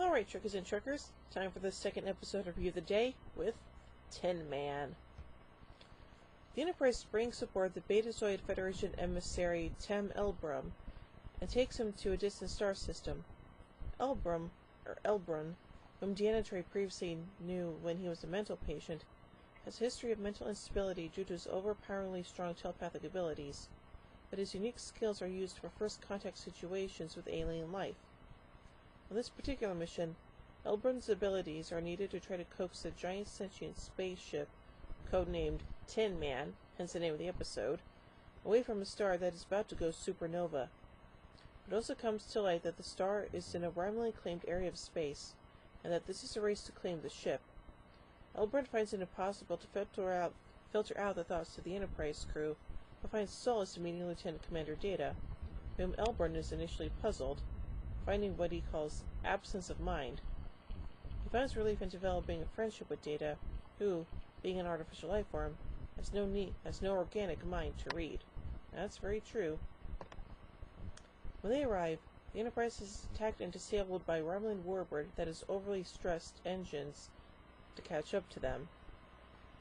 Alright, Trickers and Truckers, time for the second episode of Review of the Day with Tin Man. The Enterprise brings aboard the Betazoid Federation emissary Tem Elbrum and takes him to a distant star system. Elbrun, whom Deanna Troi previously knew when he was a mental patient, has a history of mental instability due to his overpoweringly strong telepathic abilities, but his unique skills are used for first contact situations with alien life. On this particular mission, Elbrun's abilities are needed to try to coax the giant sentient spaceship, codenamed Tin Man, hence the name of the episode, away from a star that is about to go supernova. It also comes to light that the star is in a randomly claimed area of space, and that this is a race to claim the ship. Elbrun finds it impossible to filter out the thoughts of the Enterprise crew, but finds solace in meeting Lieutenant Commander Data, whom Elbrun is initially puzzled, finding what he calls absence of mind. He finds relief in developing a friendship with Data, who, being an artificial life form, has no organic mind to read. That's very true. When they arrive, the Enterprise is attacked and disabled by a Romulan warbird that has overly stressed engines to catch up to them.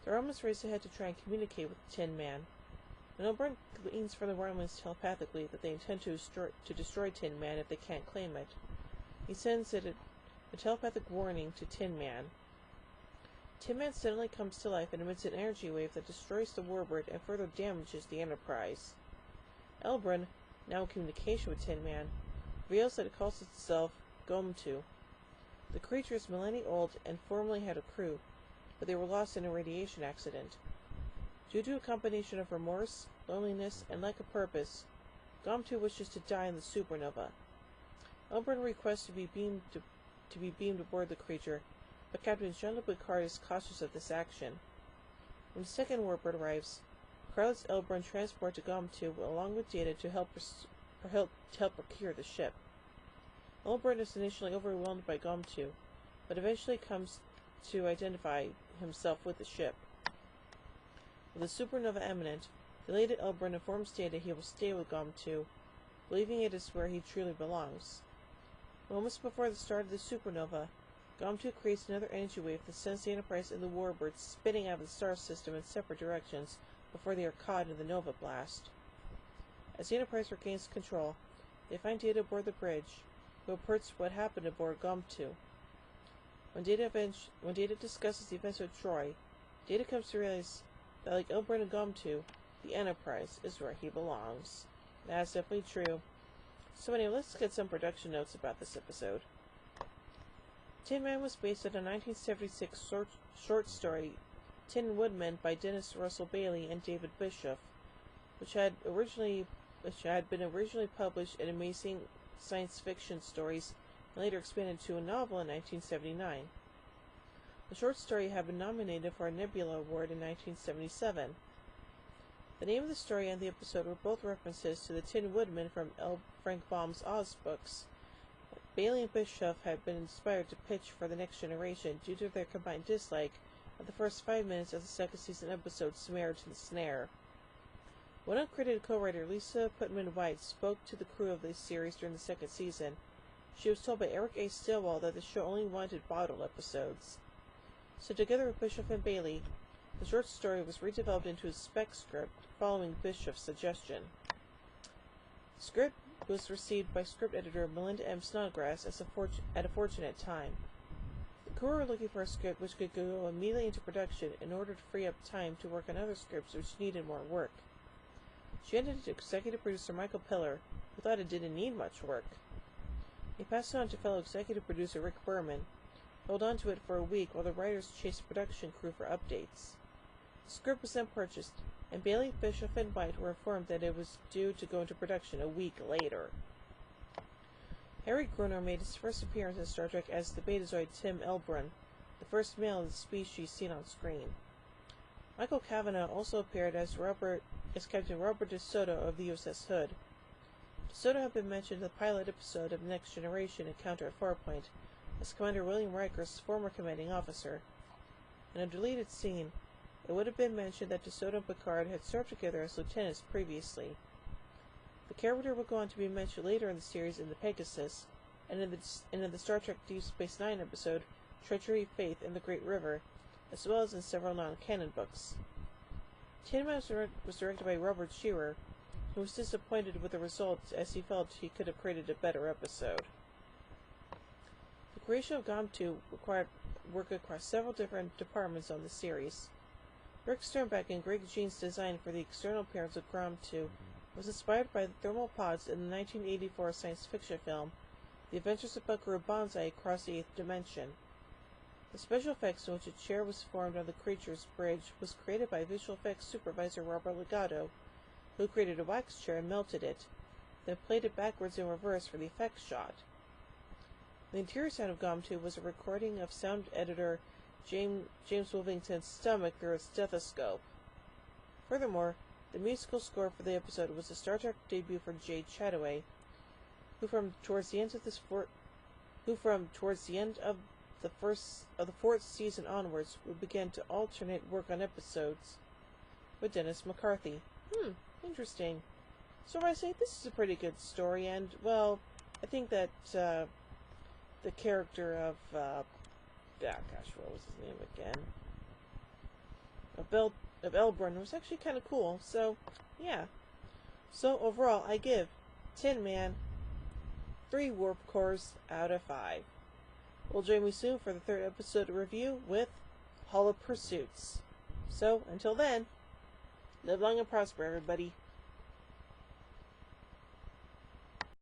The Romulans race ahead to try and communicate with the Tin Man. When Elbrun gleans from the Romulans telepathically that they intend to destroy Tin Man if they can't claim it, he sends it a telepathic warning to Tin Man. Tin Man suddenly comes to life and emits an energy wave that destroys the warbird and further damages the Enterprise. Elbrun, now in communication with Tin Man, reveals that it calls itself Gomtu. The creature is millennia old and formerly had a crew, but they were lost in a radiation accident. Due to a combination of remorse, loneliness, and lack of purpose, Gomtu wishes to die in the supernova. Elbrun requests to be beamed aboard the creature, but Captain Jean-Luc Picard is cautious of this action. When the second warbird arrives, Picard lets Elbrun transport to Gomtu along with Data to help procure the ship. Elbrun is initially overwhelmed by Gomtu, but eventually comes to identify himself with the ship. With the supernova imminent, the elated Elbrun informs Data he will stay with Gomtu, believing it is where he truly belongs. Moments before the start of the supernova, Gomtu creates another energy wave that sends the Enterprise and the warbird spinning out of the star system in separate directions before they are caught in the nova blast. As the Enterprise regains control, they find Data aboard the bridge, who reports what happened aboard Gomtu. When Data discusses the events with Troi, Data comes to realize that, like Elbrun and Gomtu, the Enterprise is where he belongs. That's definitely true. So anyway, let's get some production notes about this episode. Tin Man was based on a 1976 short story, Tin Woodman, by Dennis Russell Bailey and David Bischoff, which had been originally published in Amazing Science Fiction Stories and later expanded to a novel in 1979. The short story had been nominated for a Nebula Award in 1977. The name of the story and the episode were both references to the Tin Woodman from L. Frank Baum's Oz books. Bailey and Bischoff had been inspired to pitch for The Next Generation due to their combined dislike of the first 5 minutes of the second season episode Samaritan Snare. When uncredited co-writer Lisa Putman-White spoke to the crew of this series during the second season, she was told by Eric A. Stillwell that the show only wanted bottle episodes. So together with Bischoff and Bailey, the short story was redeveloped into a spec script following Bischoff's suggestion. The script was received by script editor Melinda M. Snodgrass at a fortunate time. The crew were looking for a script which could go immediately into production in order to free up time to work on other scripts which needed more work. She handed it to executive producer Michael Piller, who thought it didn't need much work. He passed it on to fellow executive producer Rick Berman, who held on to it for a week while the writers chased production crew for updates. The script was then purchased, and Bailey, Bischoff, and White were informed that it was due to go into production a week later. Harry Groener made his first appearance in Star Trek as the Betazoid Tim Elbrun, the first male of the species seen on screen. Michael Kavanagh also appeared as Captain Robert DeSoto of the USS Hood. DeSoto had been mentioned in the pilot episode of The Next Generation Encounter at Farpoint as Commander William Riker's former commanding officer. In a deleted scene, it would have been mentioned that DeSoto and Picard had served together as lieutenants previously. The character would go on to be mentioned later in the series in the Pegasus, and in the Star Trek Deep Space Nine episode, Treachery, Faith, and the Great River, as well as in several non-canon books. Tin Man was directed by Robert Shearer, who was disappointed with the results as he felt he could have created a better episode. The creation of GOM2 required work across several different departments on the series. Rick Sternbach and Greg Jean's design for the external appearance of GOM2 was inspired by the thermal pods in the 1984 science fiction film The Adventures of Buckaroo Banzai Across the Eighth Dimension. The special effects in which a chair was formed on the creature's bridge was created by visual effects supervisor Robert Legato, who created a wax chair and melted it, then played it backwards and reverse for the effects shot. The interior sound of GOM2 was a recording of sound editor James Wilmington's stomach through a stethoscope. Furthermore, the musical score for the episode was a Star Trek debut for Jade Chataway, who from towards the end of the fourth season onwards would begin to alternate work on episodes with Dennis McCarthy. Interesting. So I say this is a pretty good story, and, well, I think that, the character of, what was his name again? Of Elbrun was actually kind of cool, so, yeah. So, overall, I give Tin Man 3 warp cores out of 5. Will join me soon for the 3rd episode review with Hollow Pursuits. So, until then, live long and prosper, everybody.